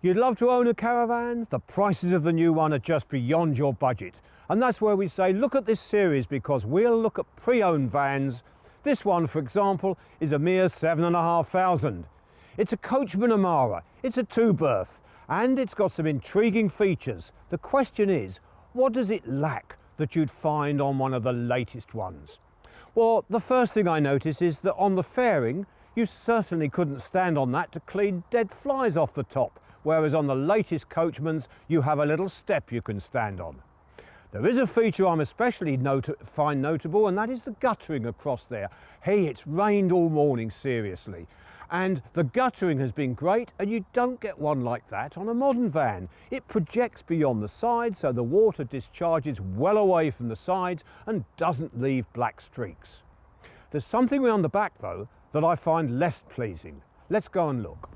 You'd love to own a Caravan? The prices of the new one are just beyond your budget. And that's where we say look at this series, because we'll look at pre-owned vans. This one, for example, is a mere £7,500. It's a Coachman Amara, it's a 2-berth, and it's got some intriguing features. The question is, what does it lack that you'd find on one of the latest ones? Well, the first thing I notice is that on the fairing, you certainly couldn't stand on that to clean dead flies off the top, whereas on the latest Coachmans, you have a little step you can stand on. There is a feature I'm especially find notable, and that is the guttering across there. Hey, it's rained all morning, seriously. And the guttering has been great, and you don't get one like that on a modern van. It projects beyond the sides, so the water discharges well away from the sides and doesn't leave black streaks. There's something around the back, though, that I find less pleasing. Let's go and look.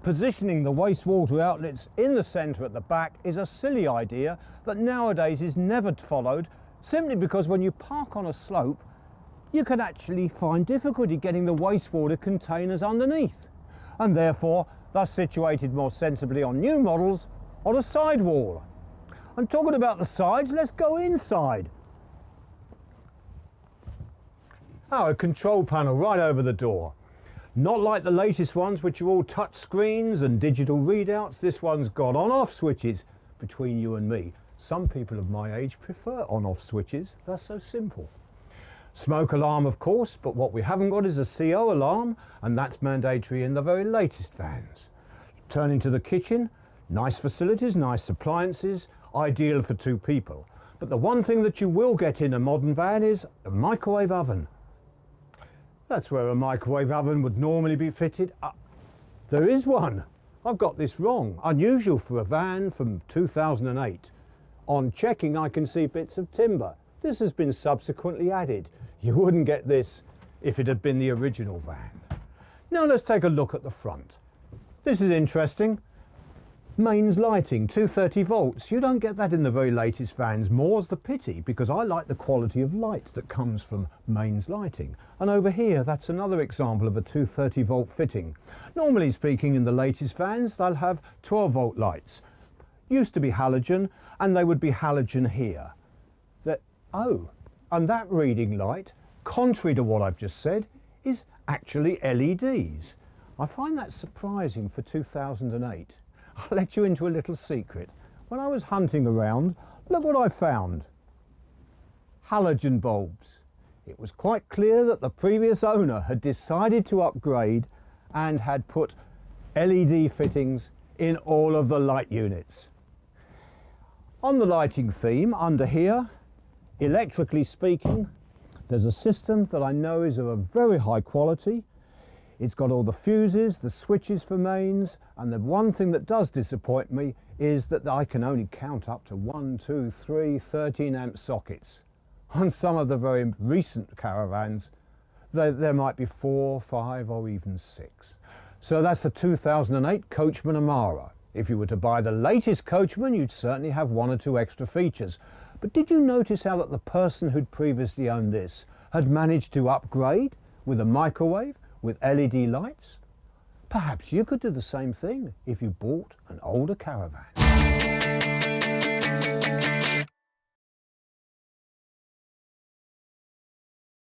Positioning the wastewater outlets in the centre at the back is a silly idea that nowadays is never followed, simply because when you park on a slope, you can actually find difficulty getting the wastewater containers underneath, and therefore they're situated more sensibly on new models on a sidewall. And talking about the sides, let's go inside. Our control panel right over the door. Not like the latest ones, which are all touch screens and digital readouts. This one's got on-off switches. Between you and me, some people of my age prefer on-off switches. They're so simple. Smoke alarm, of course, but what we haven't got is a CO alarm, and that's mandatory in the very latest vans. Turning to the kitchen, nice facilities, nice appliances, ideal for 2 people. But the one thing that you will get in a modern van is a microwave oven. That's where a microwave oven would normally be fitted. There is one. I've got this wrong. Unusual for a van from 2008. On checking, I can see bits of timber. This has been subsequently added. You wouldn't get this if it had been the original van. Now let's take a look at the front. This is interesting. Mains lighting, 230 volts. You don't get that in the very latest vans. More's the pity, because I like the quality of lights that comes from mains lighting. And over here, that's another example of a 230 volt fitting. Normally speaking, in the latest vans, they'll have 12 volt lights. Used to be halogen, and they would be halogen here. And that reading light, contrary to what I've just said, is actually LEDs. I find that surprising for 2008. I'll let you into a little secret. When I was hunting around, look what I found. Halogen bulbs. It was quite clear that the previous owner had decided to upgrade and had put LED fittings in all of the light units. On the lighting theme, under here, electrically speaking, there's a system that I know is of a very high quality. It's got all the fuses, the switches for mains, and the one thing that does disappoint me is that I can only count up to 1, 2, 3, 13 amp sockets. On some of the very recent Caravans, there might be 4, 5 or even 6. So that's the 2008 Coachman Amara. If you were to buy the latest Coachman, you'd certainly have 1 or 2 extra features. But did you notice how that the person who'd previously owned this had managed to upgrade with a microwave, with LED lights? Perhaps you could do the same thing if you bought an older Caravan.